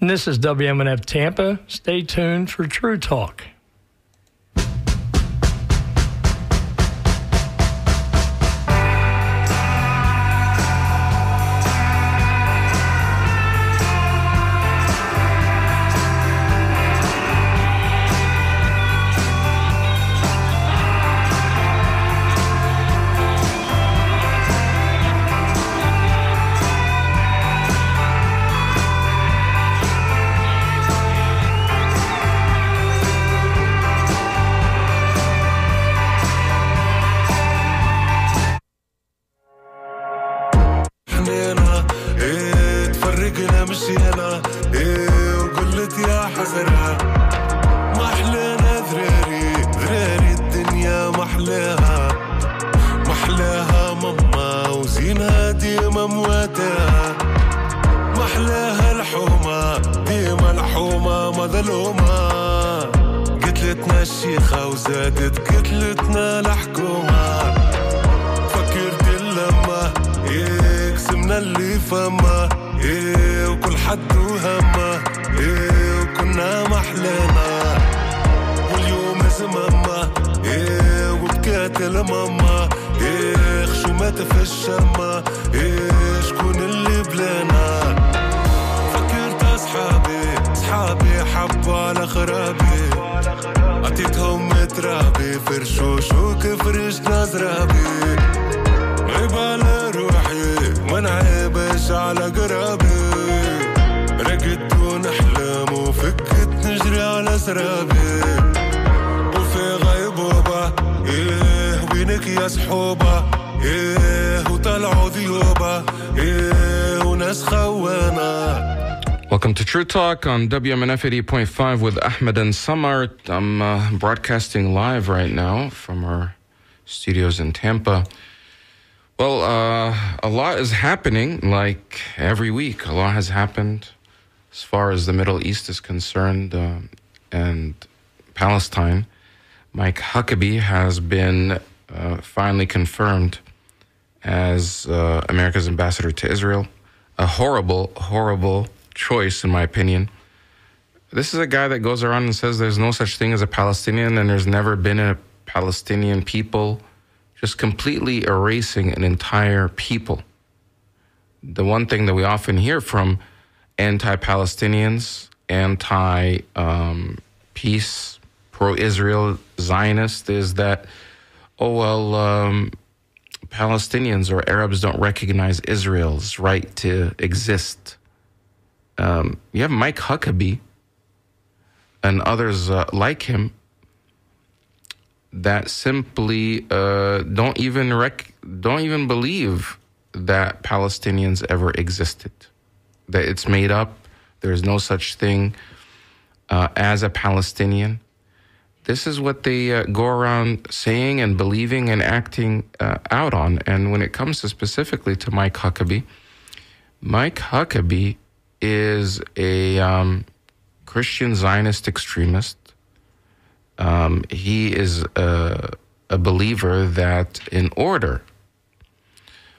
And this is WMNF Tampa. Stay tuned for True Talk. Welcome to True Talk on WMNF 88.5 with Ahmed and Samar. I'm broadcasting live right now from our studios in Tampa. Well, a lot is happening, like every week. A lot has happened as far as the Middle East is concerned and Palestine. Mike Huckabee has been finally confirmed as America's ambassador to Israel. A horrible, horrible choice, in my opinion. This is a guy that goes around and says there's no such thing as a Palestinian and there's never been a Palestinian people, just completely erasing an entire people. The one thing that we often hear from anti-Palestinians, anti-peace, pro-Israel Zionists is that, Palestinians or Arabs don't recognize Israel's right to exist. You have Mike Huckabee and others like him that simply don't even believe that Palestinians ever existed, that it's made up. There's no such thing as a Palestinian. This is what they go around saying and believing and acting out on. And when it comes to specifically to Mike Huckabee is a Christian Zionist extremist. He is a believer that in order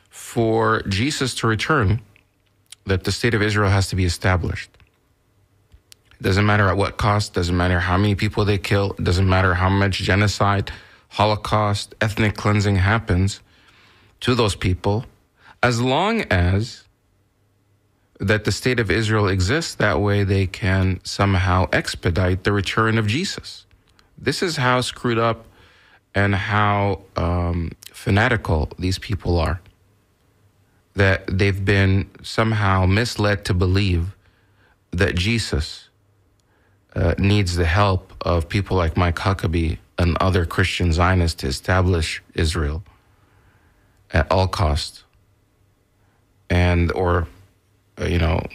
for Jesus to return, that the state of Israel has to be established. It doesn't matter at what cost, doesn't matter how many people they kill, it doesn't matter how much genocide, Holocaust, ethnic cleansing happens to those people, as long as that the state of Israel exists, that way they can somehow expedite the return of Jesus. This is how screwed up and how fanatical these people are, that they've been somehow misled to believe that Jesus needs the help of people like Mike Huckabee and other Christian Zionists to establish Israel at all costs. And, in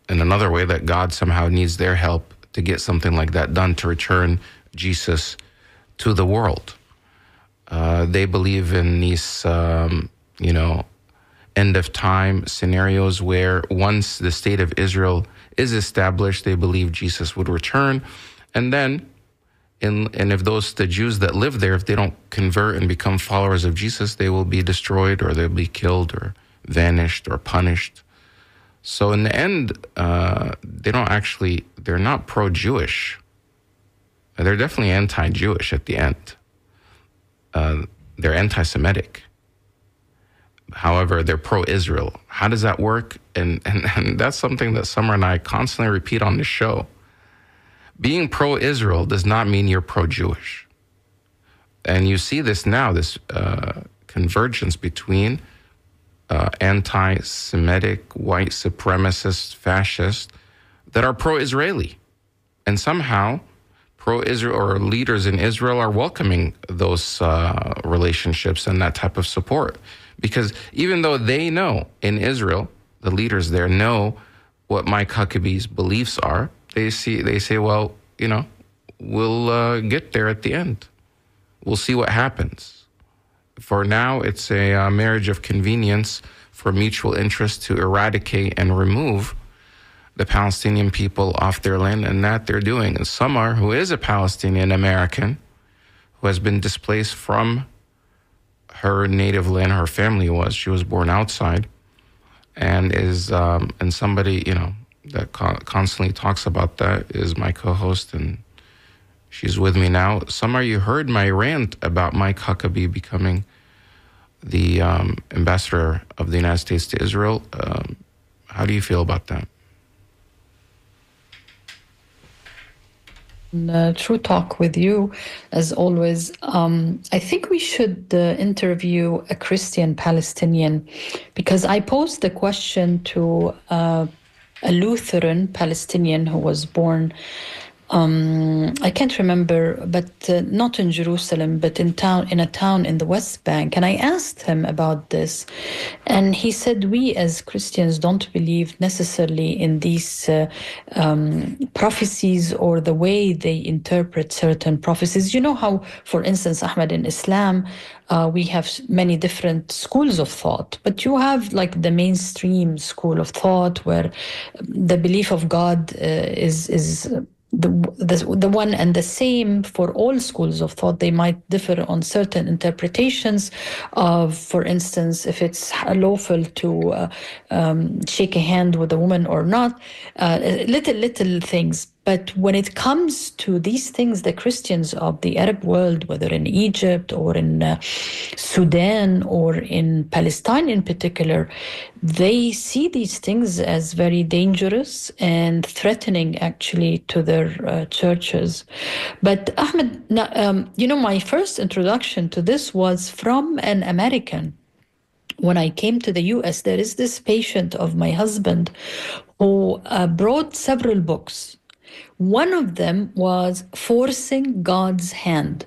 another way, that God somehow needs their help to get something like that done, to return Jesus to the world. They believe in these, end of time scenarios where once the state of Israel is established, they believe Jesus would return. And then, the Jews that live there, if they don't convert and become followers of Jesus, they will be destroyed or they'll be killed or vanished or punished So in the end, they're not pro-Jewish. They're definitely anti-Jewish at the end. They're anti-Semitic. However, they're pro-Israel. How does that work? And that's something that Samar and I constantly repeat on the show. Being pro-Israel does not mean you're pro-Jewish. And you see this now, this convergence between anti-Semitic, white supremacist, fascists that are pro-Israeli. And somehow, pro-Israel or leaders in Israel are welcoming those relationships and that type of support. Because even though they know in Israel, the leaders there know what Mike Huckabee's beliefs are, they say, well, we'll get there at the end. We'll see what happens. For now, it's a marriage of convenience for mutual interest to eradicate and remove the Palestinian people off their land, and that they're doing. And Samar, who is a Palestinian American, who has been displaced from her native land, her family she was born outside, and is and somebody that constantly talks about that is my co-host, and she's with me now. Samar, you heard my rant about Mike Huckabee becoming the ambassador of the United States to Israel. How do you feel about that? True talk with you, as always. I think we should interview a Christian Palestinian, because I posed the question to a Lutheran Palestinian who was born, I can't remember, but not in Jerusalem, but in a town in the West Bank. And I asked him about this, and he said, we as Christians don't believe necessarily in these prophecies or the way they interpret certain prophecies. You know how, for instance, Ahmed, in Islam, we have many different schools of thought, but you have like the mainstream school of thought where the belief of God is the one and the same for all schools of thought. They might differ on certain interpretations of, for instance, if it's lawful to shake a hand with a woman or not, little things. But when it comes to these things, the Christians of the Arab world, whether in Egypt or in Sudan or in Palestine in particular, they see these things as very dangerous and threatening, actually, to their churches. But Ahmed, my first introduction to this was from an American. When I came to the US, there is this patient of my husband who brought several books. One of them was Forcing God's Hand.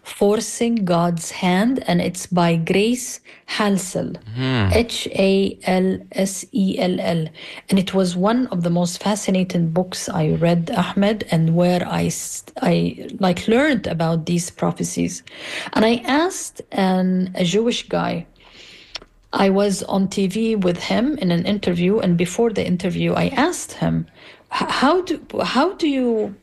Forcing God's Hand, and it's by Grace Halsell, Halsell. And it was one of the most fascinating books I read, Ahmed, and where I learned about these prophecies. And I asked a Jewish guy. I was on TV with him in an interview, and before the interview, I asked him, how do you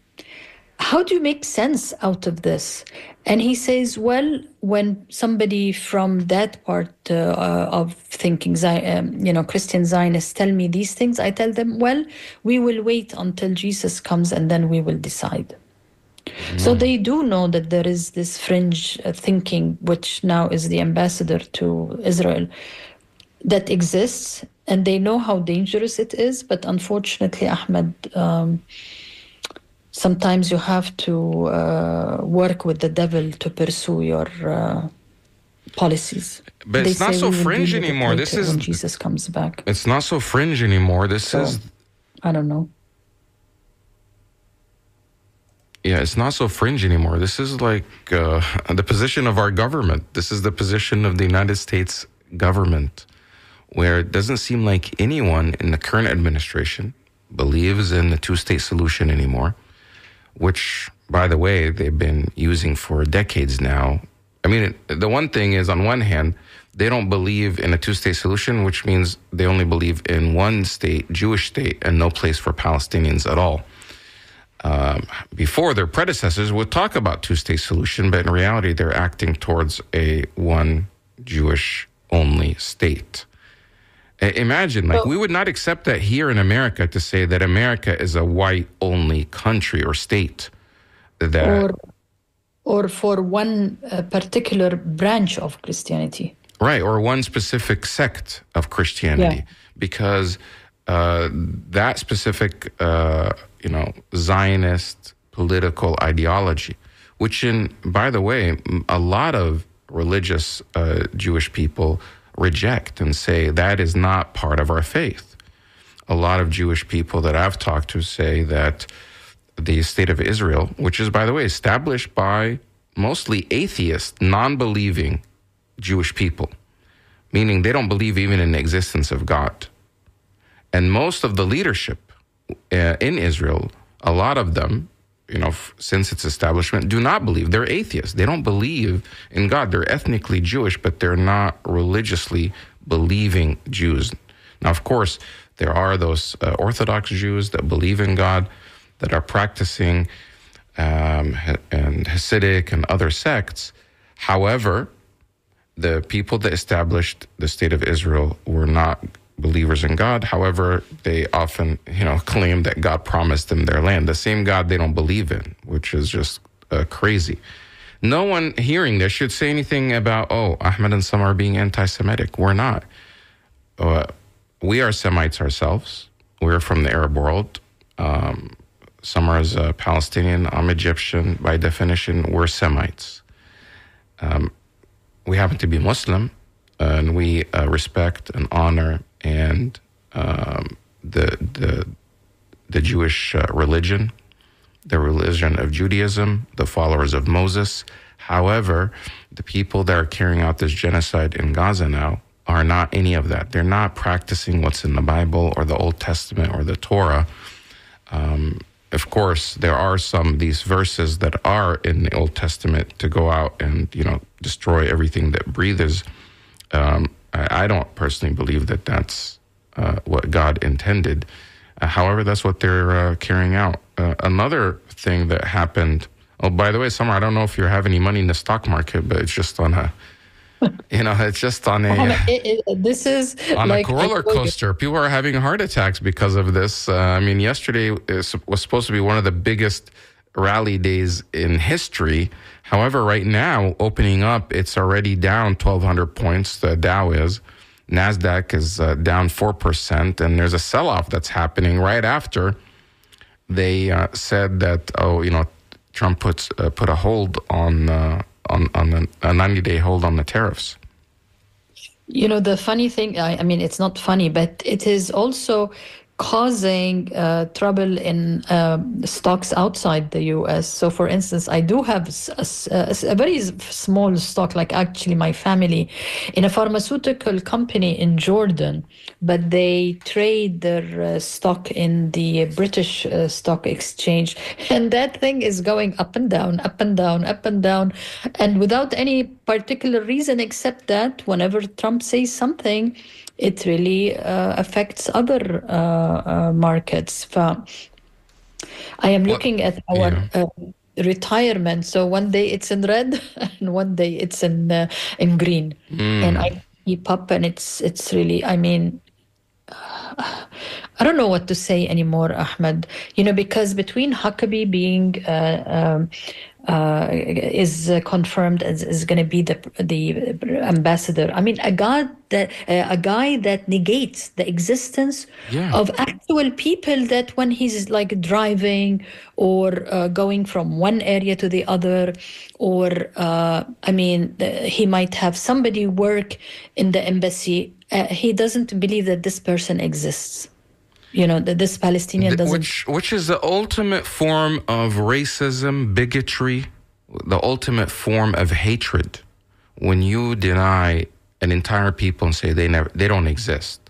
make sense out of this? And he says, well, when somebody from that part of thinking, Christian Zionists tell me these things, I tell them, well, we will wait until Jesus comes and then we will decide. So they do know that there is this fringe thinking, which now is the ambassador to Israel, that exists, and they know how dangerous it is. But unfortunately, Ahmed, sometimes you have to work with the devil to pursue your policies. But it's not so fringe anymore. This is when Jesus comes back. It's not so fringe anymore. This is, I don't know. Yeah, it's not so fringe anymore. This is like the position of our government. This is the position of the United States government, where it doesn't seem like anyone in the current administration believes in the two-state solution anymore, which, by the way, they've been using for decades now. I mean, the one thing is, on one hand, they don't believe in a two-state solution, which means they only believe in one state, Jewish state, and no place for Palestinians at all. Before, their predecessors would talk about two-state solution, but in reality, they're acting towards a one Jewish-only state. Imagine, like, we would not accept that here in America to say that America is a white-only country or state. That, or for one particular branch of Christianity. right, or one specific sect of Christianity. Because that specific, Zionist political ideology, which by the way, a lot of religious Jewish people reject and say that is not part of our faith. A lot of Jewish people that I've talked to say that the state of Israel, which is, by the way, established by mostly atheist, non-believing Jewish people, meaning they don't believe even in the existence of God. And most of the leadership in Israel, a lot of them, since its establishment, do not believe. They're atheists. They don't believe in God. They're ethnically Jewish, but they're not religiously believing Jews. Now, of course, there are those Orthodox Jews that believe in God, that are practicing and Hasidic and other sects. However, the people that established the state of Israel were not believers in God. However, they often, claim that God promised them their land, the same God they don't believe in, which is just crazy. No one hearing this should say anything about, Ahmed and Samar are being anti-Semitic. We're not. We are Semites ourselves. We're from the Arab world. Samar is a Palestinian. I'm Egyptian. By definition, we're Semites. We happen to be Muslim, and we respect and honor and the Jewish religion, the religion of Judaism, the followers of Moses. However, the people that are carrying out this genocide in Gaza now are not any of that. They're not practicing what's in the Bible or the Old Testament or the Torah. Of course, there are these verses that are in the Old Testament to go out and, destroy everything that breathes. I don't personally believe that that's what God intended. However, that's what they're carrying out. Another thing that happened, by the way, Samar, I don't know if you have any money in the stock market, but it's just on it's just on this is on like a roller coaster. People are having heart attacks because of this. Yesterday was supposed to be one of the biggest rally days in history. However, right now, opening up, it's already down 1,200 points. The Dow is. NASDAQ is down 4%, and there's a sell-off that's happening right after they said that, Trump put a hold on a 90-day hold on the tariffs. The funny thing, it's not funny, but it is also causing trouble in stocks outside the U.S. So, for instance, I do have a very small stock, like actually my family, in a pharmaceutical company in Jordan, but they trade their stock in the British stock exchange. And that thing is going up and down, up and down, up and down, and without any particular reason except that whenever Trump says something, it really affects other markets. I am looking at our retirement. So one day it's in red, and one day it's in green, and I keep up, and it's really. I don't know what to say anymore, Ahmed. Because between Huckabee being is confirmed as is going to be the ambassador. A guy that negates the existence of actual people, that when he's like driving or going from one area to the other, or he might have somebody work in the embassy. He doesn't believe that this person exists. That this Palestinian doesn't. Which is the ultimate form of racism, bigotry, the ultimate form of hatred. When you deny an entire people and say they don't exist.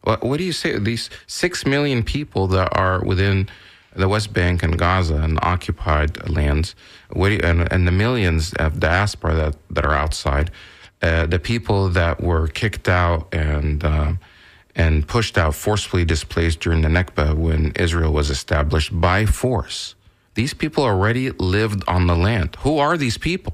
What do you say? These 6 million people that are within the West Bank and Gaza and occupied lands, and the millions of diaspora that are outside, the people that were kicked out and pushed out, forcefully displaced during the Nakba when Israel was established by force. These people already lived on the land. Who are these people?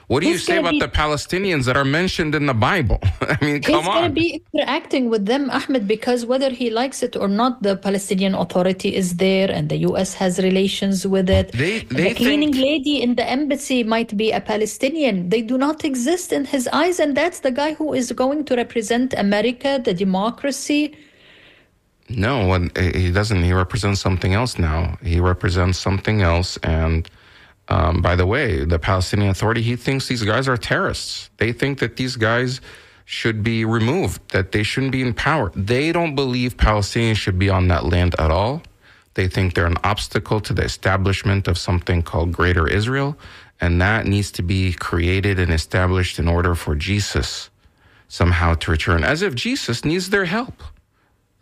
What do you He's say gonna about the Palestinians that are mentioned in the Bible? I mean, come He's going to on. be interacting with them, Ahmed, because whether he likes it or not, the Palestinian Authority is there and the U.S. has relations with it. They The cleaning think, lady in the embassy might be a Palestinian. They do not exist in his eyes, and that's the guy who is going to represent America, the democracy. no, he doesn't. He represents something else now. He represents something else. And by the way, the Palestinian Authority, he thinks these guys are terrorists. They think that these guys should be removed, that they shouldn't be in power. They don't believe Palestinians should be on that land at all. They think they're an obstacle to the establishment of something called Greater Israel, and that needs to be created and established in order for Jesus somehow to return, as if Jesus needs their help.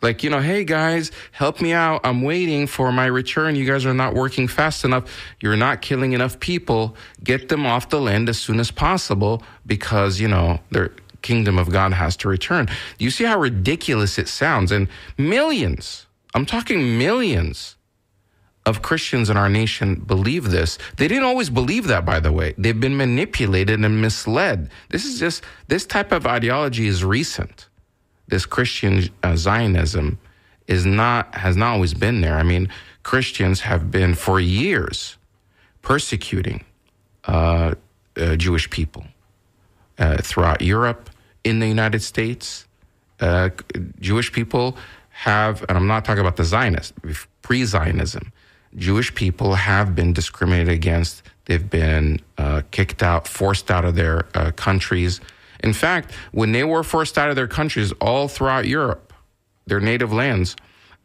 Like, hey guys, help me out. I'm waiting for my return. You guys are not working fast enough. You're not killing enough people. Get them off the land as soon as possible because, their kingdom of God has to return. You see how ridiculous it sounds? And millions, I'm talking millions of Christians in our nation believe this. They didn't always believe that, by the way. They've been manipulated and misled. This type of ideology is recent. This Christian Zionism has not always been there. I mean, Christians have been for years persecuting Jewish people throughout Europe, in the United States. Jewish people have, and I'm not talking about the Zionists, pre-Zionism. Jewish people have been discriminated against. They've been kicked out, forced out of their countries. In fact, when they were forced out of their countries all throughout Europe, their native lands,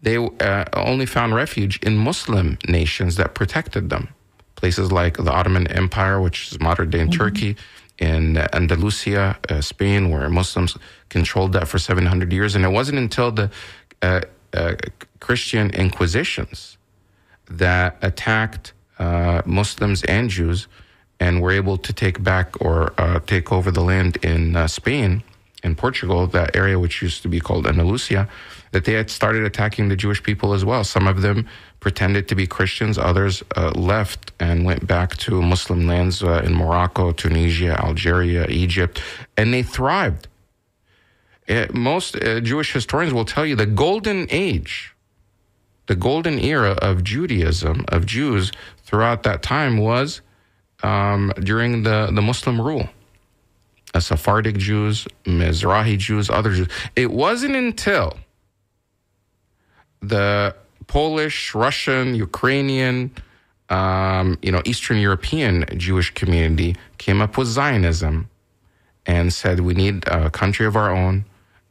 they only found refuge in Muslim nations that protected them. Places like the Ottoman Empire, which is modern-day in Turkey, in Andalusia, Spain, where Muslims controlled that for 700 years. And it wasn't until the Christian Inquisitions that attacked Muslims and Jews and were able to take back or take over the land in Spain and Portugal, that area which used to be called Andalusia, that they had started attacking the Jewish people as well. Some of them pretended to be Christians, others left and went back to Muslim lands in Morocco, Tunisia, Algeria, Egypt, and they thrived. Most Jewish historians will tell you the golden age, the golden era of Judaism, of Jews throughout that time was during the Muslim rule. Sephardic Jews, Mizrahi Jews, other Jews. It wasn't until the Polish, Russian, Ukrainian, Eastern European Jewish community came up with Zionism and said, we need a country of our own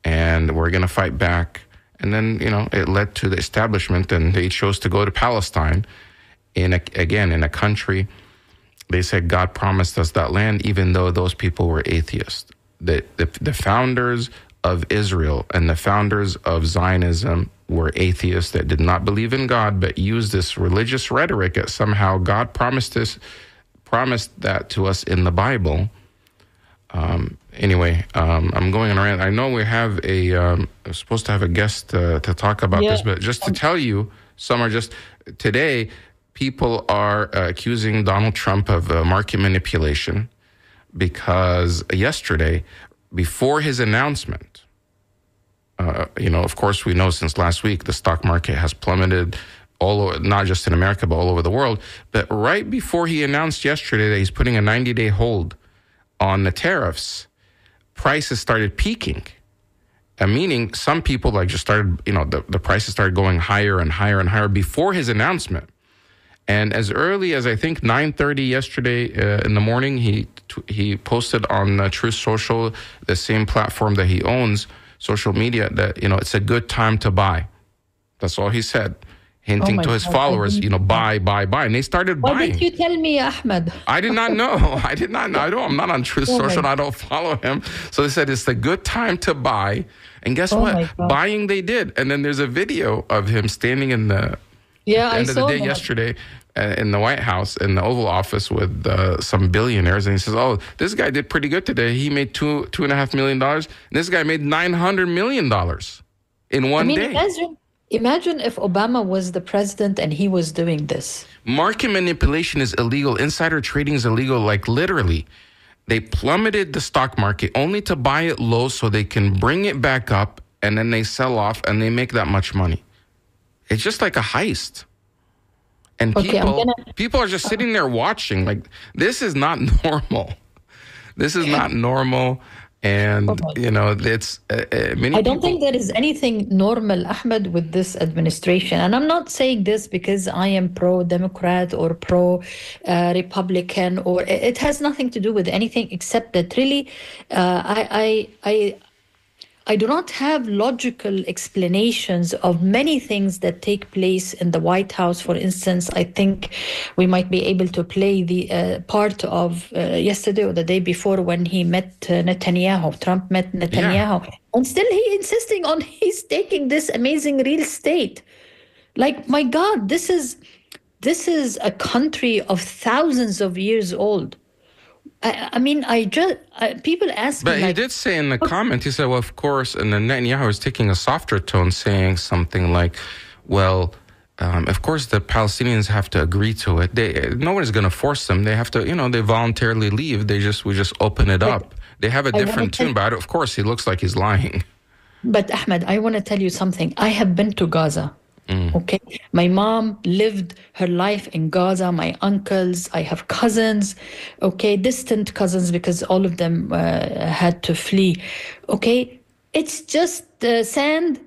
and we're going to fight back. And then, it led to the establishment, and they chose to go to Palestine in a country. They said God promised us that land, even though those people were atheists. The founders of Israel and the founders of Zionism were atheists that did not believe in God, but used this religious rhetoric that somehow God promised that to us in the Bible. Anyway, I'm going on a rant. I know we have supposed to have a guest to talk about this, but just to tell you, Samar, just today, people are accusing Donald Trump of market manipulation because yesterday, before his announcement, of course, we know since last week the stock market has plummeted all over, not just in America, but all over the world. But right before he announced yesterday that he's putting a 90-day hold on the tariffs, prices started peaking. Meaning some people just started, the prices started going higher and higher and higher before his announcement. And as early as I think 9:30 yesterday in the morning, he posted on Truth Social, the same platform that he owns, social media, that it's a good time to buy. That's all he said, hinting to his followers, buy, and they started buying. Why didn't you tell me, Ahmed? I did not know. I'm not on Truth Social. And I don't follow him. So they said it's a good time to buy. And guess what? Buying they did. And then there's a video of him standing in the end of the day yesterday in the White House, in the Oval Office with some billionaires. And he says, this guy did pretty good today. He made $2.5 million. And this guy made $900 million in one day. Imagine if Obama was the president and he was doing this. Market manipulation is illegal. Insider trading is illegal, literally. They plummeted the stock market only to buy it low so they can bring it back up, and then they sell off and they make that much money. It's just like a heist. And Okay, people are just sitting there watching. Like, this is not normal. This is not normal. And, you know, it's many I don't people, think there is anything normal, Ahmed, with this administration. And I'm not saying this because I am pro-Democrat or pro-Republican, or it has nothing to do with anything except that really I do not have logical explanations of many things that take place in the White House. For instance, I think we might be able to play the part of yesterday or the day before when he met Netanyahu. Trump met Netanyahu. Yeah. And still he insisting on he's taking this amazing real estate. Like, my God, this is a country of thousands of years old. I mean, people ask me. But he did say in the comment, he said, well, of course, and then Netanyahu was taking a softer tone, saying something like, well, of course, the Palestinians have to agree to it. No one is going to force them. They have to, they voluntarily leave. We just open it up. They have a different tune, but of course, he looks like he's lying. But Ahmed, I want to tell you something. I have been to Gaza. Okay. My mom lived her life in Gaza. My uncles, I have cousins, okay, distant cousins because all of them had to flee. Okay. It's just sand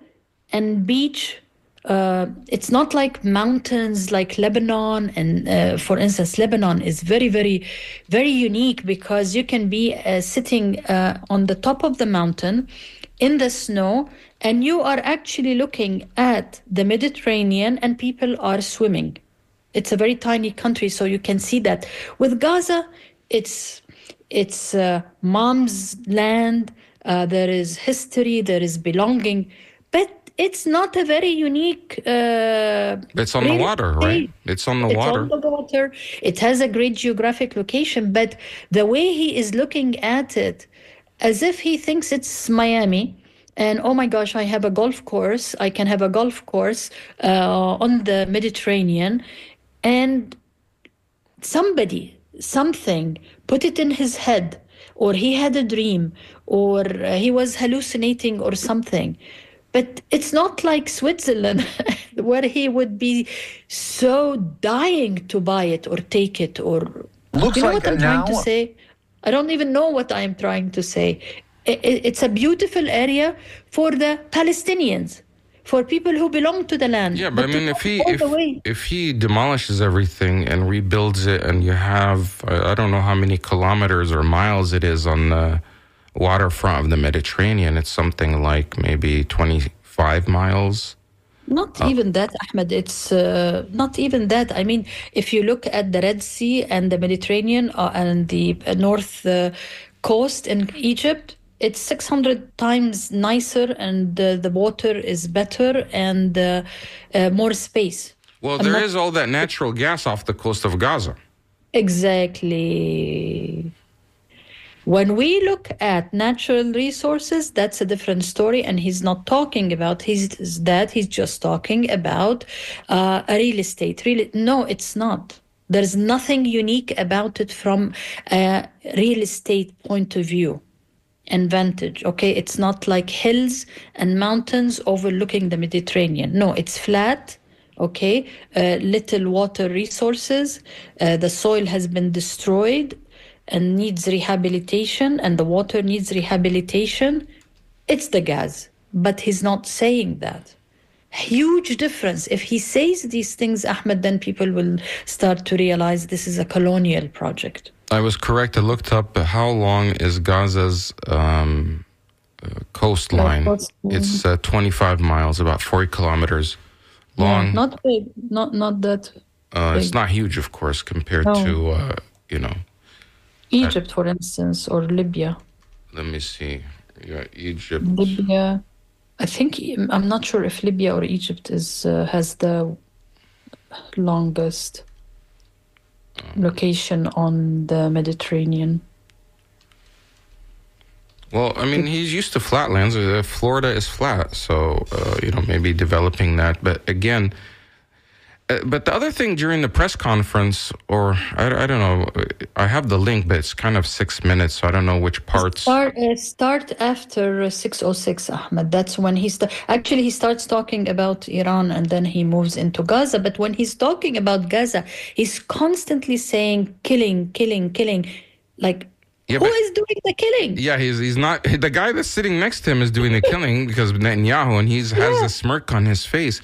and beach. It's not like mountains like Lebanon. And for instance, Lebanon is very, very, very unique because you can be sitting on the top of the mountain in the snow, and you are actually looking at the Mediterranean and people are swimming. It's a very tiny country, so you can see that. With Gaza, it's mom's land. There is history, there is belonging, but it's not a very unique. It's on the water, right? It's on the water. It's on the water. It has a great geographic location, but the way he is looking at it, as if he thinks it's Miami. And oh my gosh, I have a golf course. I can have a golf course on the Mediterranean. And something put it in his head, or he had a dream, or he was hallucinating or something. But it's not like Switzerland, where he would be so dying to buy it or take it. Or looks you know like what I'm trying to say? I don't even know what I'm trying to say. It's a beautiful area for the Palestinians, for people who belong to the land. Yeah, but I mean, if he demolishes everything and rebuilds it, and you have, I don't know how many kilometers or miles it is on the waterfront of the Mediterranean, it's something like maybe 25 miles. Not even that, Ahmed. It's not even that. I mean, if you look at the Red Sea and the Mediterranean and the north coast in Egypt, it's 600 times nicer, and the water is better and more space. Well, there is all that natural gas off the coast of Gaza. Exactly. When we look at natural resources, that's a different story, and he's not talking about he's just talking about a real estate. No, it's not. There's nothing unique about it from a real estate point of view and vantage. Okay, it's not like hills and mountains overlooking the Mediterranean. No, it's flat. Okay, little water resources. The soil has been destroyed and needs rehabilitation, and the water needs rehabilitation. It's the gas, but he's not saying that. Huge difference. If he says these things, Ahmed, then people will start to realize this is a colonial project. I was correct. I looked up how long is Gaza's coastline. It's 25 miles, about 40 kilometers long. Yeah, not big, not that big. It's not huge, of course, compared to, Egypt, for instance, or Libya. Let me see. Yeah, Egypt. Libya. I think, I'm not sure if Libya or Egypt has the longest location on the Mediterranean. Well, I mean, he's used to flatlands. Florida is flat, so, maybe developing that. But again, But the other thing during the press conference, or I don't know, I have the link, but it's kind of 6 minutes, so I don't know which parts. Start after 6:06, Ahmed. That's when actually he starts talking about Iran and then he moves into Gaza. But when he's talking about Gaza, he's constantly saying killing, killing, killing. Like, who is doing the killing? Yeah, he's not. The guy that's sitting next to him is doing the killing because Netanyahu, and has a smirk on his face.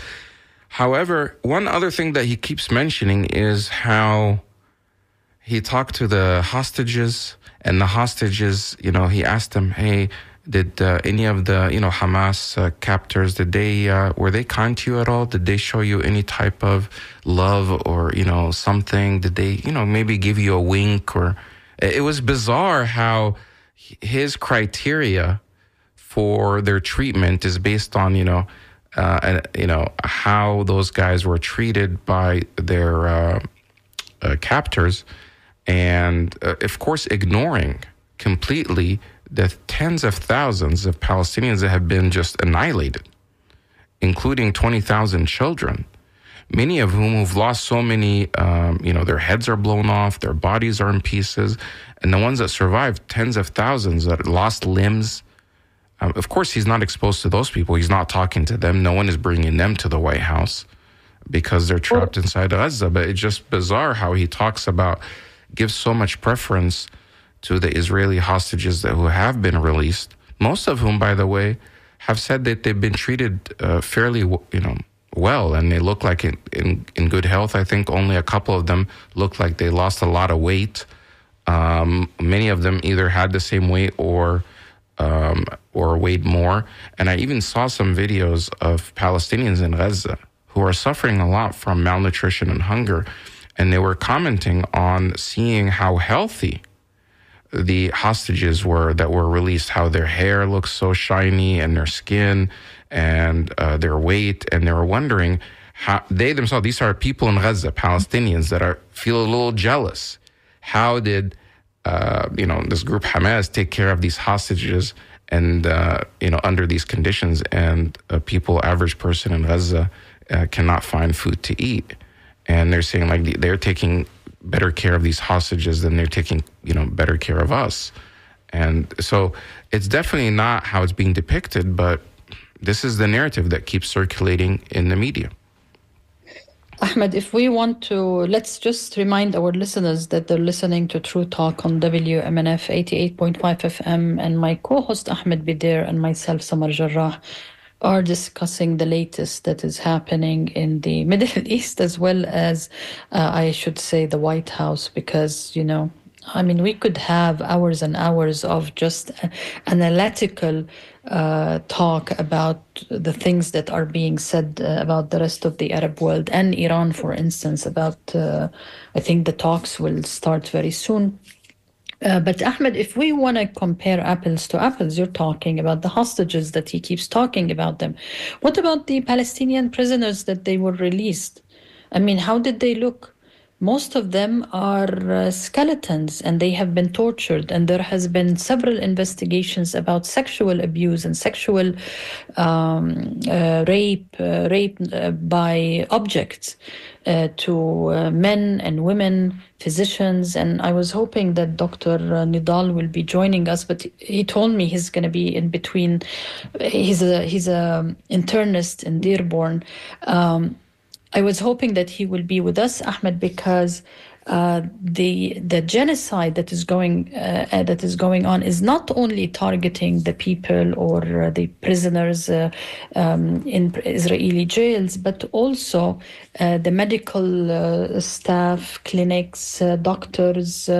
However, one other thing that he keeps mentioning is how he talked to the hostages, and the hostages, he asked them, hey, did any of the, Hamas captors, were they kind to you at all? Did they show you any type of love or, something? Did they, maybe give you a wink? Or it was bizarre how his criteria for their treatment is based on, how those guys were treated by their captors, and of course ignoring completely the tens of thousands of Palestinians that have been just annihilated, including 20,000 children, many of whom have lost so many, their heads are blown off, their bodies are in pieces, and the ones that survived, tens of thousands that lost limbs. Of course, he's not exposed to those people. He's not talking to them. No one is bringing them to the White House because they're trapped inside Gaza. But it's just bizarre how he gives so much preference to the Israeli hostages who have been released, most of whom, by the way, have said that they've been treated fairly, well, and they look like in good health. I think only a couple of them look like they lost a lot of weight. Many of them either had the same weight or weighed more. And I even saw some videos of Palestinians in Gaza who are suffering a lot from malnutrition and hunger. And they were commenting on seeing how healthy the hostages that were released, how their hair looks so shiny and their skin and their weight. And they were wondering how they themselves, these are people in Gaza, Palestinians that feel a little jealous. How did this group Hamas take care of these hostages and, under these conditions, and average person in Gaza cannot find food to eat. And they're saying they're taking better care of these hostages than they're taking, better care of us. And so it's definitely not how it's being depicted, but this is the narrative that keeps circulating in the media. Ahmed, if we want to, let's just remind our listeners that they're listening to True Talk on WMNF 88.5 FM, and my co-host Ahmed Bedier and myself, Samar Jarrah, are discussing the latest that is happening in the Middle East, as well as, I should say, the White House, because, we could have hours and hours of just analytical talk about the things that are being said about the rest of the Arab world and Iran, for instance, about, I think the talks will start very soon. But Ahmed, if we want to compare apples to apples, you're talking about the hostages that he keeps talking about them. What about the Palestinian prisoners that they were released? How did they look? Most of them are skeletons, and they have been tortured. And there has been several investigations about sexual abuse and sexual rape by objects to men and women, physicians. And I was hoping that Dr. Nidal will be joining us, but he told me he's going to be in between. He's a internist in Dearborn. I was hoping that he will be with us, Ahmed, because the genocide that is going on is not only targeting the people or the prisoners in Israeli jails, but also the medical staff, clinics, doctors,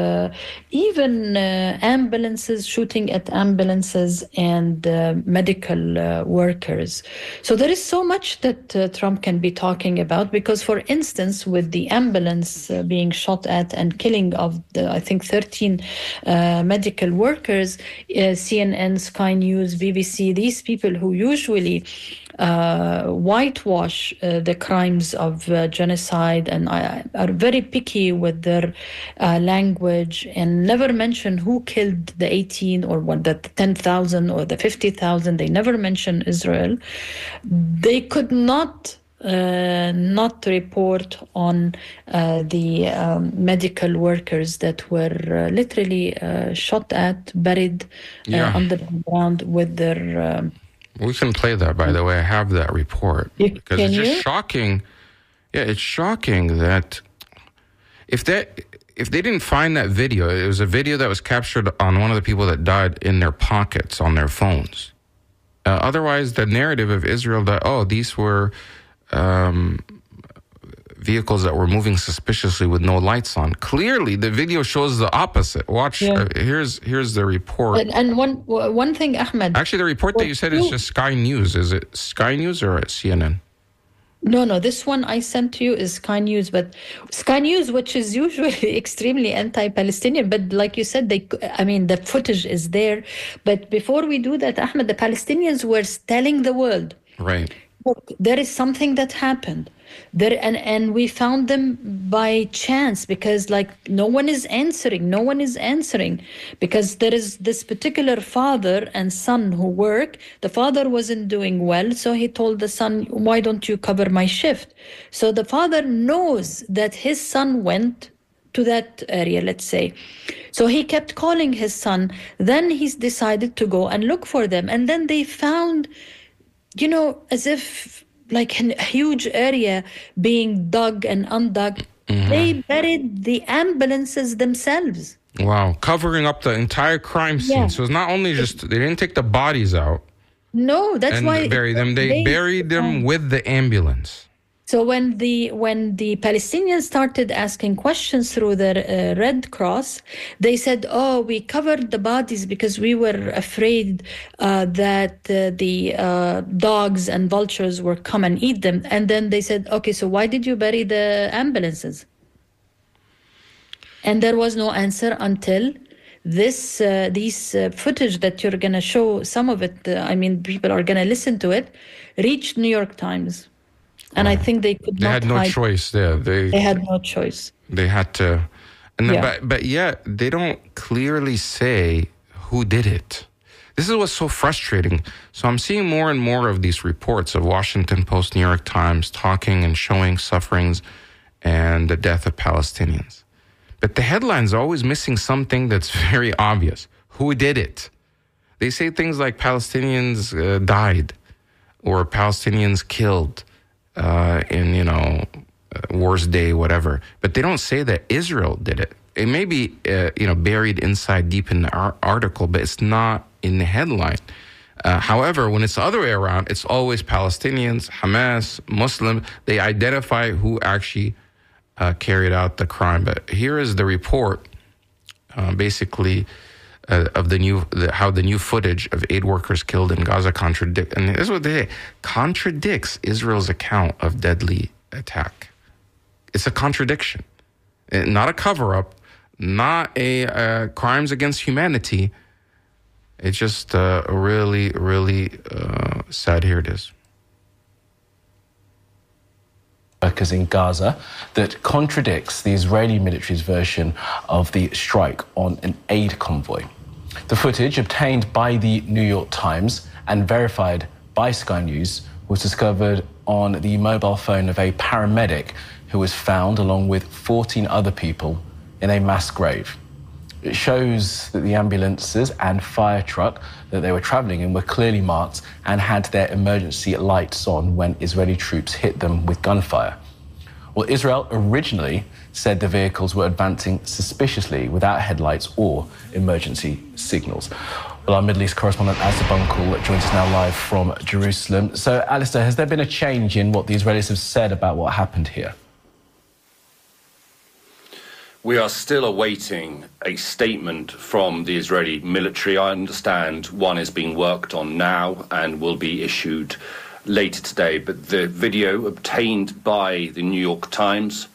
even ambulances, shooting at ambulances, and medical workers. So there is so much that Trump can be talking about, because, for instance, with the ambulance being shot at and killing of I think 13 medical workers, CNN, Sky News, BBC, these people who usually whitewash the crimes of genocide and are very picky with their language and never mention who killed the 18 or the 10,000 or the 50,000. They never mention Israel. They could not not to report on the medical workers that were literally shot at, buried Yeah. under the ground with their... We can play that, by the way. I have that report. Because Can it's just you? shocking. Yeah, it's shocking that if they didn't find that video, it was a video that was captured on one of the people that died in their pockets on their phones. Otherwise, the narrative of Israel that, these were vehicles that were moving suspiciously with no lights on. Clearly, the video shows the opposite. Watch, here's the report. And one thing, Ahmed. Actually, the report that you said is just Sky News. Is it Sky News or CNN? No, this one I sent to you is Sky News, but Sky News, which is usually extremely anti-Palestinian, but like you said, the footage is there. But before we do that, Ahmed, the Palestinians were telling the world, right? Look, there is something that happened there, and we found them by chance because no one is answering because there is this particular father and son who work. The father wasn't doing well, so he told the son, why don't you cover my shift? So the father knows that his son went to that area, let's say. So he kept calling his son. Then he's decided to go and look for them, and then they found, as if like a huge area being dug and undug. Mm-hmm. They buried the ambulances themselves. Wow, covering up the entire crime scene. Yeah. So it's not only just, they didn't take the bodies out. No, that's and why... bury them. They buried them with the ambulance. So when the Palestinians started asking questions through the Red Cross, they said, we covered the bodies because we were afraid that the dogs and vultures were come and eat them. And then they said, okay, so why did you bury the ambulances? And there was no answer until these footage that you're going to show, some of it, people are going to listen to it, reached New York Times. And I think they could not had no choice there. They had no choice. They had to. And then, but yet, they don't clearly say who did it. This is what's so frustrating. So I'm seeing more and more of these reports of Washington Post, New York Times talking and showing sufferings and the death of Palestinians. But the headline's always missing something that's very obvious. Who did it? They say things like Palestinians died or Palestinians killed. In worst day, whatever, but they don't say that Israel did it. It may be buried inside deep in the article, but it's not in the headline. However, when it's the other way around, it's always Palestinians, Hamas, Muslim. They identify who actually carried out the crime. But here is the report, basically. Of how the new footage of aid workers killed in Gaza contradicts Israel's account of deadly attack. It's a contradiction, not a cover-up, not a crimes against humanity. It's just really, really sad. Here it is. Workers in Gaza that contradicts the Israeli military's version of the strike on an aid convoy. The footage obtained by the New York Times and verified by Sky News was discovered on the mobile phone of a paramedic who was found along with 14 other people in a mass grave. It shows that the ambulances and fire truck that they were traveling in were clearly marked and had their emergency lights on when Israeli troops hit them with gunfire. Well, Israel originally said the vehicles were advancing suspiciously without headlights or emergency signals. Well, our Middle East correspondent, Alistair Bunkle, joins us now live from Jerusalem. So, Alistair, has there been a change in what the Israelis have said about what happened here? We are still awaiting a statement from the Israeli military. I understand one is being worked on now and will be issued later today. But the video obtained by the New York Times,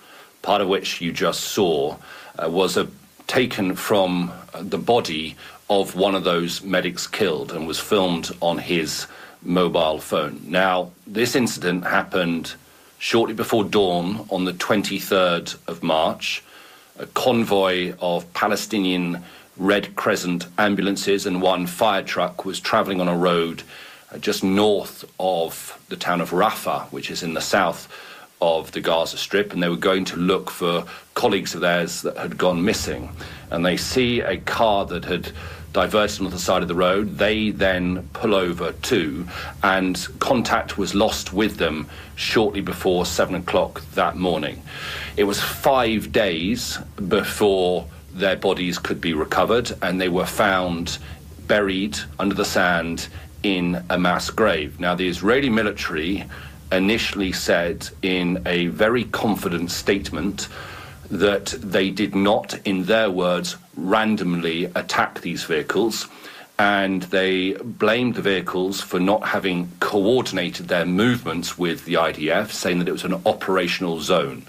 part of which you just saw, was taken from the body of one of those medics killed and was filmed on his mobile phone. Now, this incident happened shortly before dawn on the 23rd of March. A convoy of Palestinian Red Crescent ambulances and one fire truck was travelling on a road just north of the town of Rafah, which is in the south of the Gaza Strip, and they were going to look for colleagues of theirs that had gone missing. And they see a car that had diverted on the side of the road. They then pull over too, and contact was lost with them shortly before 7 o'clock that morning. It was 5 days before their bodies could be recovered, and they were found buried under the sand in a mass grave. Now, the Israeli military initially said in a very confident statement that they did not, in their words, randomly attack these vehicles, and they blamed the vehicles for not having coordinated their movements with the IDF, saying that it was an operational zone.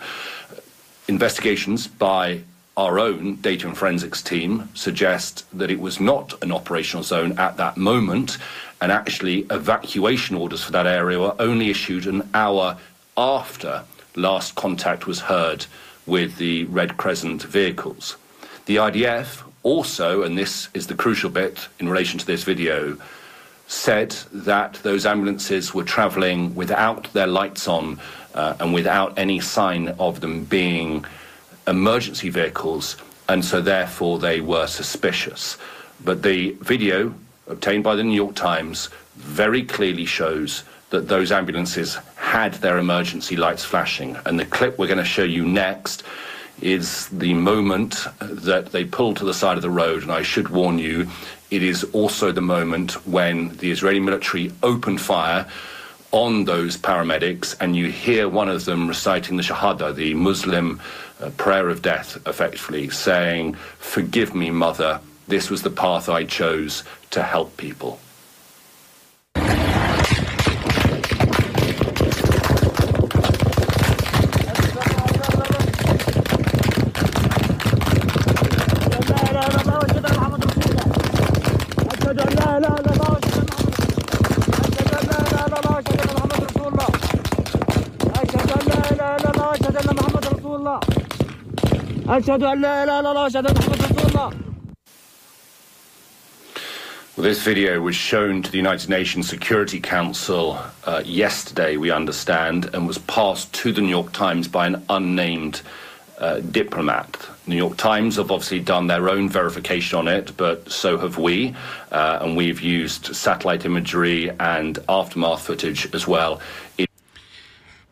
Investigations by our own data and forensics team suggest that it was not an operational zone at that moment, and actually evacuation orders for that area were only issued an hour after last contact was heard with the Red Crescent vehicles. The IDF also, and this is the crucial bit in relation to this video, said that those ambulances were travelling without their lights on and without any sign of them being emergency vehicles, and so therefore they were suspicious. But the video obtained by the New York Times very clearly shows that those ambulances had their emergency lights flashing. And the clip we're going to show you next is the moment that they pulled to the side of the road. And I should warn you, it is also the moment when the Israeli military opened fire on those paramedics, and you hear one of them reciting the Shahada, the Muslim prayer of death, effectively saying, "Forgive me, mother, this was the path I chose to help people." Well, this video was shown to the United Nations Security Council yesterday, we understand, and was passed to the New York Times by an unnamed diplomat. The New York Times have obviously done their own verification on it, but so have we, and we've used satellite imagery and aftermath footage as well.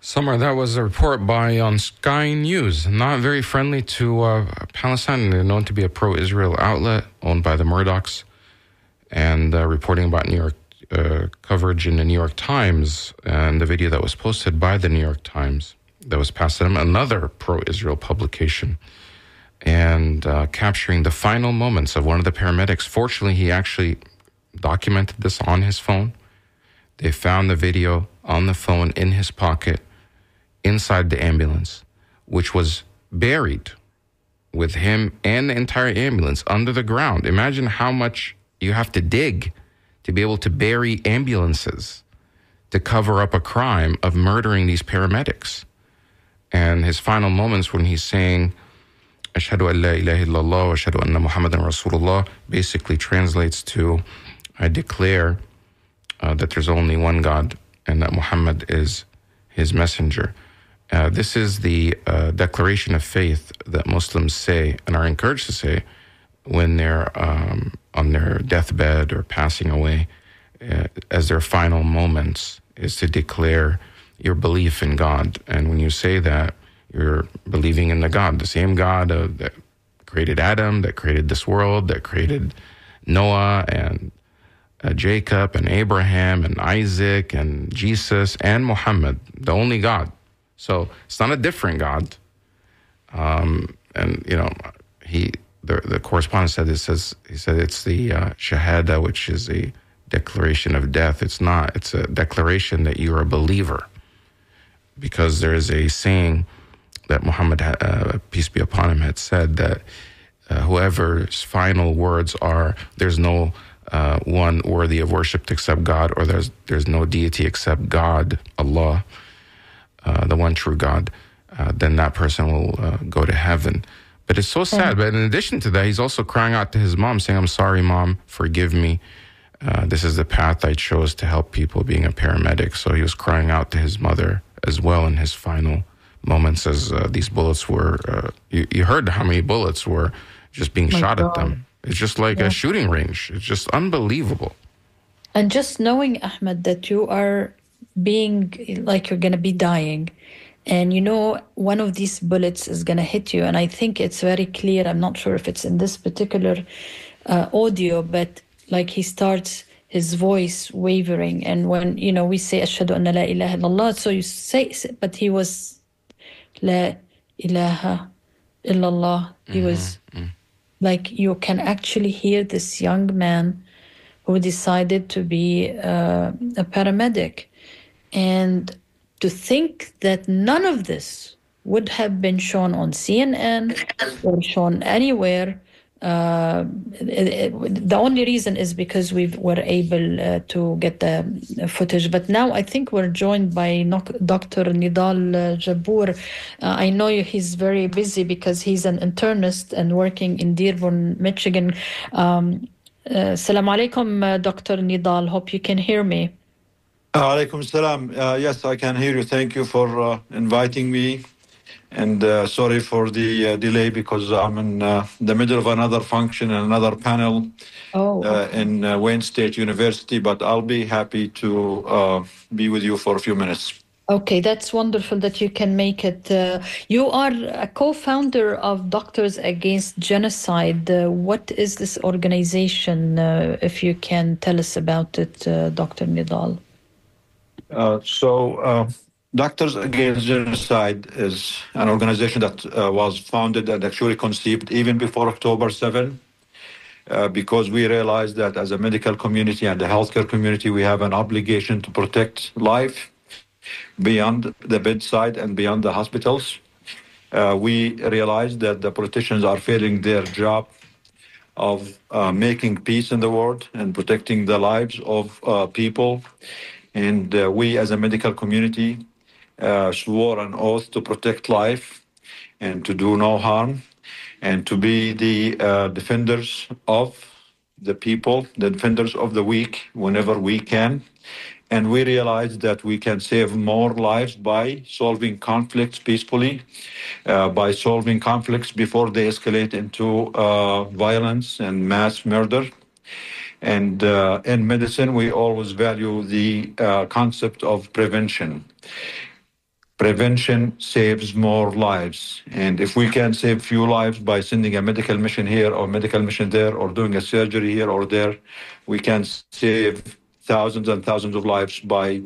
Samar, that was a report by on Sky News, not very friendly to Palestine. They're known to be a pro-Israel outlet owned by the Murdochs, and reporting about New York coverage in the New York Times, and the video that was posted by the New York Times that was passed to them, another pro-Israel publication, and capturing the final moments of one of the paramedics. Fortunately, he actually documented this on his phone. They found the video on the phone in his pocket inside the ambulance, which was buried with him and the entire ambulance under the ground. Imagine how much you have to dig to be able to bury ambulances to cover up a crime of murdering these paramedics. And his final moments when he's saying, Ashhadu an la ilaha illallah wa ashhadu anna Muhammadan Rasulullah, basically translates to, I declare that there's only one God and that Muhammad is his messenger. This is the declaration of faith that Muslims say and are encouraged to say when they're on their deathbed or passing away, as their final moments, is to declare your belief in God. And when you say that, you're believing in the God, the same God that created Adam, that created this world, that created Noah and Jacob and Abraham and Isaac and Jesus and Muhammad, the only God. So it's not a different God. And, you know, the correspondent said, he said it's the Shahada, which is a declaration of death. It's not. It's a declaration that you're a believer. Because there is a saying that Muhammad, peace be upon him, had said that whoever's final words are, there's no one worthy of worship except God, or there's no deity except God, Allah, the one true God, then that person will go to heaven. But it's so sad. But in addition to that, he's also crying out to his mom, saying, "I'm sorry, Mom, forgive me." This is the path I chose to help people, being a paramedic. So he was crying out to his mother as well in his final moments as these bullets were, you heard how many bullets were just being shot at them. It's just like a shooting range. It's just unbelievable. And just knowing, Ahmed, that you are being like you're going to be dying, and you know one of these bullets is going to hit you. And I think it's very clear. I'm not sure if it's in this particular audio, but like he starts his voice wavering. And when, you know, we say, Ashhadu anna la ilaha illallah, so you say, but he was, La ilaha illallah. He was like, you can actually hear this young man who decided to be a paramedic. And to think that none of this would have been shown on CNN or shown anywhere, the only reason is because we were able to get the footage. But now I think we're joined by Dr. Nidal Jabour. I know he's very busy because he's an internist and working in Dearborn, Michigan. Assalamu alaikum, Dr. Nidal. Hope you can hear me. Alaikum salam. Yes, I can hear you. Thank you for inviting me. And sorry for the delay because I'm in the middle of another function and another panel in Wayne State University, but I'll be happy to be with you for a few minutes. Okay, that's wonderful that you can make it. You are a co-founder of Doctors Against Genocide. What is this organization, if you can tell us about it, Dr. Nidal? Doctors Against Genocide is an organization that was founded and actually conceived even before October 7, because we realized that as a medical community and the healthcare community, we have an obligation to protect life beyond the bedside and beyond the hospitals. We realized that the politicians are failing their job of making peace in the world and protecting the lives of people. And we as a medical community swore an oath to protect life and to do no harm and to be the defenders of the people, the defenders of the weak whenever we can. And we realized that we can save more lives by solving conflicts peacefully, by solving conflicts before they escalate into violence and mass murder. And in medicine, we always value the concept of prevention. Prevention saves more lives. And if we can save few lives by sending a medical mission here or medical mission there or doing a surgery here or there, we can save thousands and thousands of lives by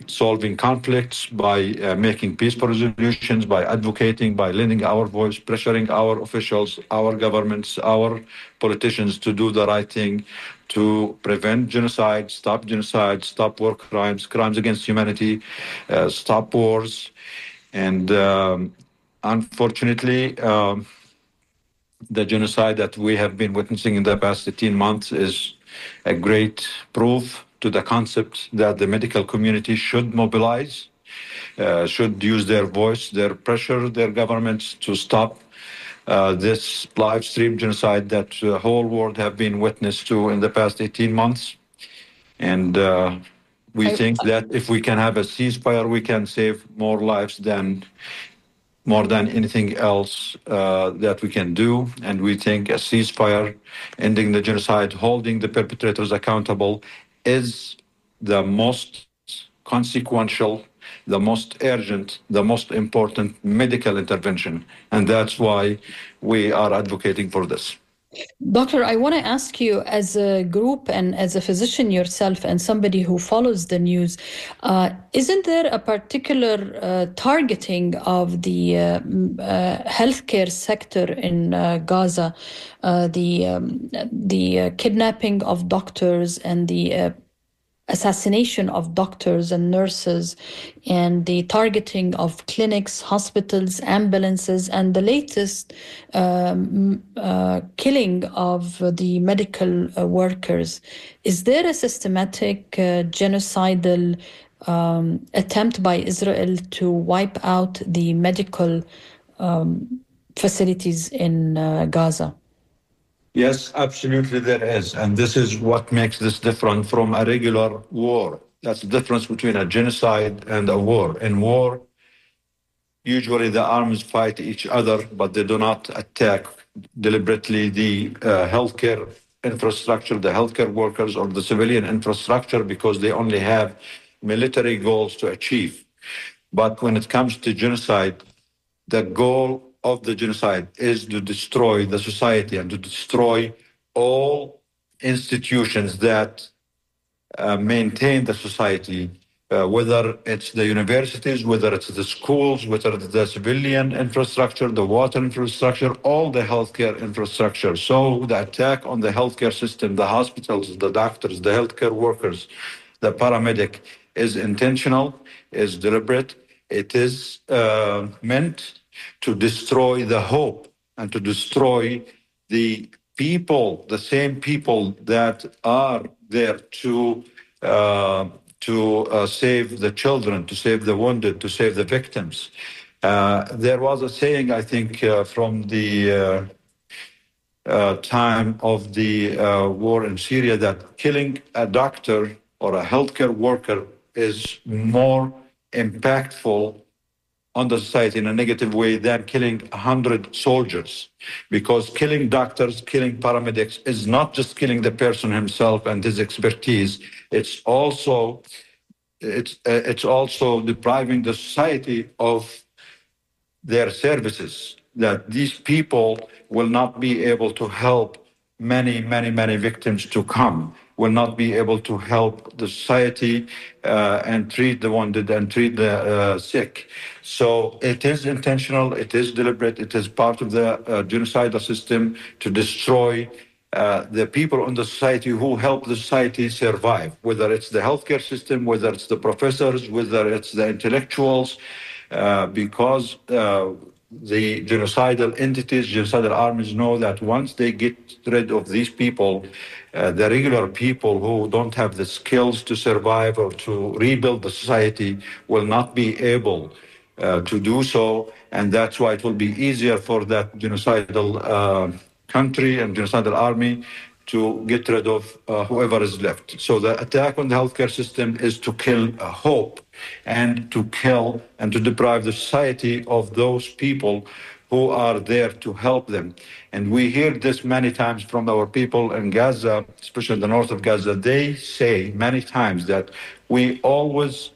solving conflicts, by making peaceful resolutions, by advocating, by lending our voice, pressuring our officials, our governments, our politicians to do the right thing, to prevent genocide, stop war crimes, crimes against humanity, stop wars. And unfortunately, the genocide that we have been witnessing in the past 18 months is a great proof to the concept that the medical community should mobilize, should use their voice, their pressure, their governments to stop this live stream genocide that the whole world have been witness to in the past 18 months. And we think that if we can have a ceasefire, we can save more lives more than anything else that we can do. And we think a ceasefire, ending the genocide, holding the perpetrators accountable is the most consequential, the most urgent, the most important medical intervention. And that's why we are advocating for this. Doctor, I want to ask you, as a group and as a physician yourself and somebody who follows the news, isn't there a particular targeting of the healthcare sector in Gaza, the kidnapping of doctors and the assassination of doctors and nurses, and the targeting of clinics, hospitals, ambulances, and the latest killing of the medical workers? Is there a systematic genocidal attempt by Israel to wipe out the medical facilities in Gaza? Yes, absolutely there is. And this is what makes this different from a regular war. That's the difference between a genocide and a war. In war, usually the arms fight each other, but they do not attack deliberately the healthcare infrastructure, the healthcare workers, or the civilian infrastructure because they only have military goals to achieve. But when it comes to genocide, the goal of the genocide is to destroy the society and to destroy all institutions that maintain the society, whether it's the universities, whether it's the schools, whether it's the civilian infrastructure, the water infrastructure, all the healthcare infrastructure. So the attack on the healthcare system, the hospitals, the doctors, the healthcare workers, the paramedic is intentional, is deliberate. It is meant to destroy the hope and to destroy the people, the same people that are there to save the children, to save the wounded, to save the victims. There was a saying, I think, from the time of the war in Syria that killing a doctor or a healthcare worker is more impactful on the society in a negative way than killing 100 soldiers. Because killing doctors, killing paramedics is not just killing the person himself and his expertise, it's also depriving the society of their services, that these people will not be able to help many victims to come, will not be able to help the society and treat the wounded and treat the sick. So it is intentional, it is deliberate, it is part of the genocidal system to destroy the people in the society who help the society survive, whether it's the healthcare system, whether it's the professors, whether it's the intellectuals, because the genocidal entities, genocidal armies know that once they get rid of these people, the regular people who don't have the skills to survive or to rebuild the society will not be able to do so. And that's why it will be easier for that genocidal country and genocidal army to get rid of whoever is left. So the attack on the healthcare system is to kill hope and to kill and to deprive the society of those people who are there to help them. And we hear this many times from our people in Gaza, especially in the north of Gaza. They say many times that we always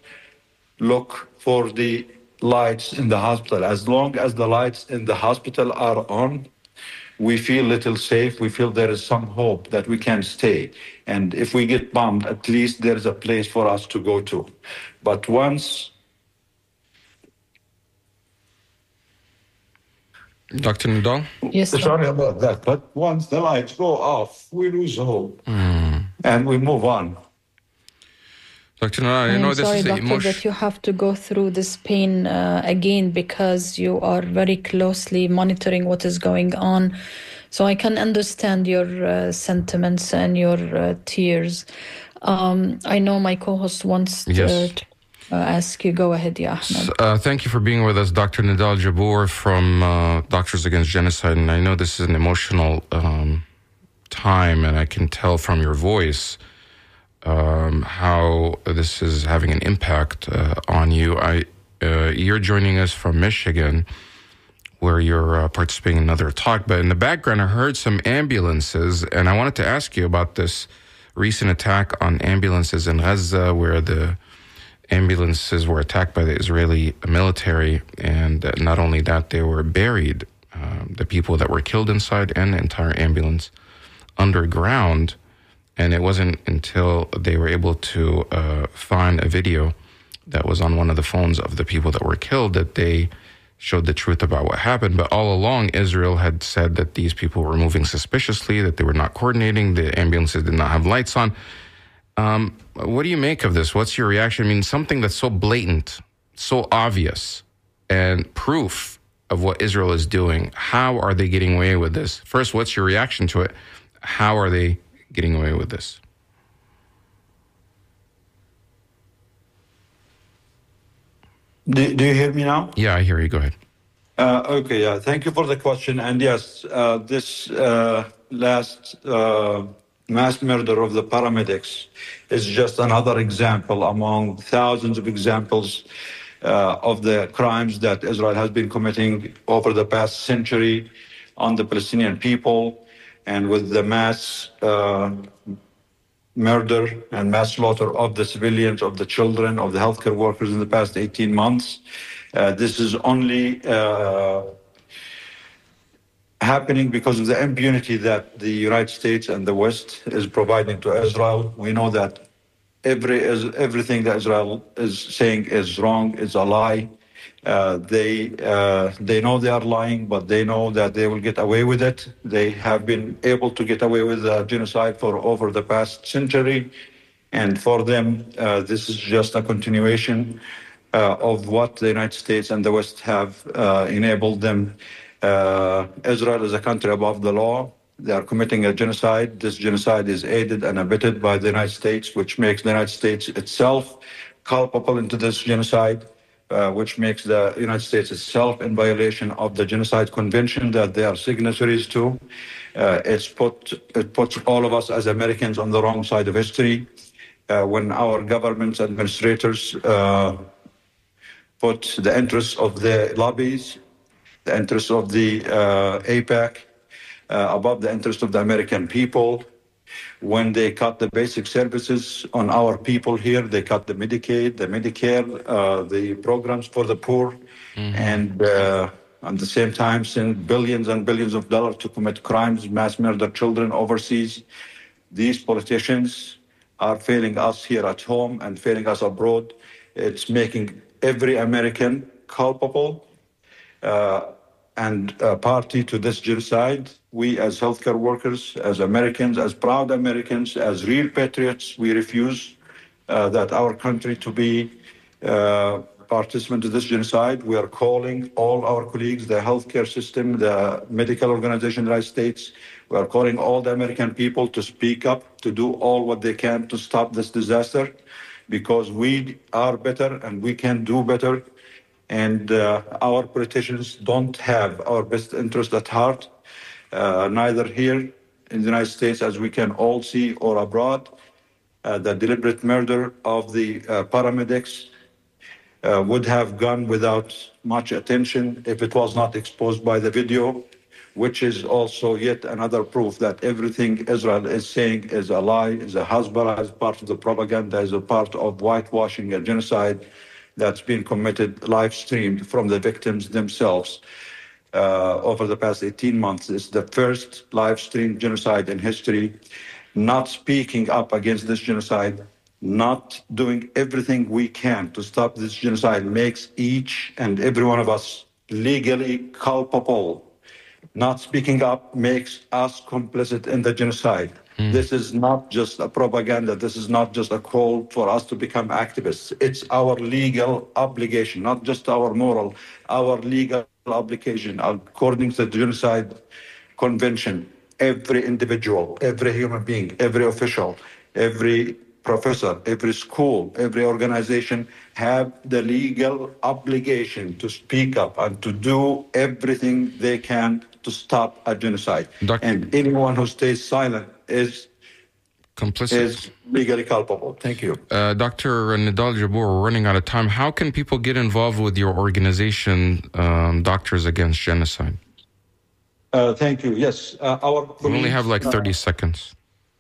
look for the lights in the hospital. As long as the lights in the hospital are on, we feel little safe. We feel there is some hope that we can stay. And if we get bombed, at least there is a place for us to go to. But once... Dr. Nadal? Yes, Sorry about that. But once the lights go off, we lose hope. And we move on. Dr. Nadal, I know I'm this sorry, is doctor, that you have to go through this pain again because you are very closely monitoring what is going on. So I can understand your sentiments and your tears. I know my co-host wants to ask you. Go ahead, yeah, Ahmed. Thank you for being with us, Dr. Nadal Jabour from Doctors Against Genocide. And I know this is an emotional time, and I can tell from your voice how this is having an impact on you. You're joining us from Michigan, where you're participating in another talk. But in the background, I heard some ambulances, and I wanted to ask you about this recent attack on ambulances in Gaza, where the ambulances were attacked by the Israeli military, and not only that, they were buried, the people that were killed inside and the entire ambulance underground. And it wasn't until they were able to find a video that was on one of the phones of the people that were killed that they showed the truth about what happened. But all along, Israel had said that these people were moving suspiciously, that they were not coordinating, the ambulances did not have lights on. What do you make of this? What's your reaction? I mean, something that's so blatant, so obvious, and proof of what Israel is doing. How are they getting away with this? First, what's your reaction to it? How are they getting away with this? Do you hear me now? Yeah, I hear you. Go ahead. Okay, yeah. Thank you for the question. And yes, this last mass murder of the paramedics is just another example among thousands of examples of the crimes that Israel has been committing over the past century on the Palestinian people, and with the mass murder and mass slaughter of the civilians, of the children, of the healthcare workers in the past 18 months. This is only happening because of the impunity that the United States and the West is providing to Israel. We know that everything that Israel is saying is wrong, is a lie. They know they are lying, but they know that they will get away with it. They have been able to get away with genocide for over the past century, and for them, this is just a continuation of what the United States and the West have enabled them. Israel is a country above the law. They are committing a genocide. This genocide is aided and abetted by the United States, which makes the United States itself culpable into this genocide, which makes the United States itself in violation of the Genocide Convention that they are signatories to. It puts all of us as Americans on the wrong side of history. When our government's administrators put the interests of the lobbies, the interests of the APAC above the interest of the American people. When they cut the basic services on our people here, they cut the Medicaid, the Medicare, the programs for the poor, and at the same time send billions and billions of dollars to commit crimes, mass murder children overseas. These politicians are failing us here at home and failing us abroad. It's making every American culpable and party to this genocide. We as healthcare workers, as Americans, as proud Americans, as real patriots, we refuse that our country to be participant in this genocide. We are calling all our colleagues, the healthcare system, the medical organization in the United States. We are calling all the American people to speak up, to do all what they can to stop this disaster, because we are better and we can do better. And our politicians don't have our best interest at heart, neither here in the United States, as we can all see, or abroad. The deliberate murder of the paramedics would have gone without much attention if it was not exposed by the video, which is also yet another proof that everything Israel is saying is a lie, is a Hezbollah, is part of the propaganda, is a part of whitewashing a genocide that's been committed, live streamed from the victims themselves over the past 18 months. It's the first live streamed genocide in history. Not speaking up against this genocide, not doing everything we can to stop this genocide makes each and every one of us legally culpable. Not speaking up makes us complicit in the genocide. This is not just a propaganda. This is not just a call for us to become activists. It's our legal obligation, not just our moral, our legal obligation. According to the Genocide Convention, every individual, every human being, every official, every professor, every school, every organization have the legal obligation to speak up and to do everything they can to stop a genocide. And anyone who stays silent is complicit, is legally culpable. Thank you. Dr. Nidal Jabour, we're running out of time. How can people get involved with your organization, Doctors Against Genocide? Thank you. Yes, we only have like 30 seconds.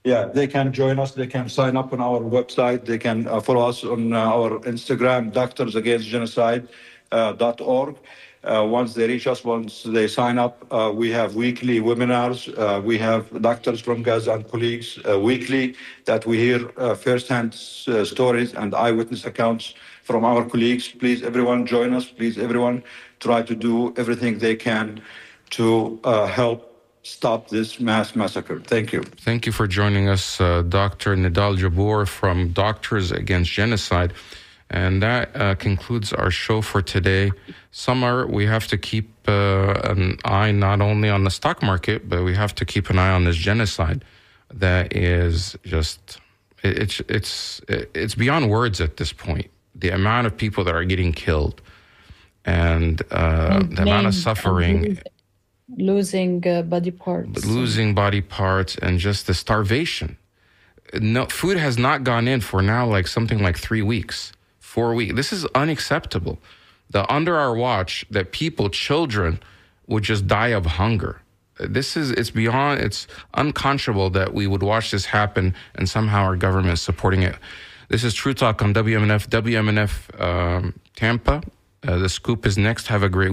Yeah, they can join us. They can sign up on our website. They can follow us on our Instagram, doctorsagainstgenocide.org. Once they reach us, once they sign up, we have weekly webinars. We have doctors from Gaza and colleagues weekly that we hear firsthand stories and eyewitness accounts from our colleagues. Please, everyone, join us. Please, everyone, try to do everything they can to help stop this mass massacre. Thank you. Thank you for joining us, Dr. Nidal Jabour from Doctors Against Genocide. And that concludes our show for today. Samar, we have to keep an eye not only on the stock market, but we have to keep an eye on this genocide that is just, it's beyond words at this point. The amount of people that are getting killed. and the amount of suffering, losing body parts, and just the starvation. No, food has not gone in for now like something like 3 weeks, 4 weeks. This is unacceptable. That under our watch, that people, children, would just die of hunger. It's unconscionable that we would watch this happen and somehow our government is supporting it. This is True Talk on WMNF Tampa. The Scoop is next. Have a great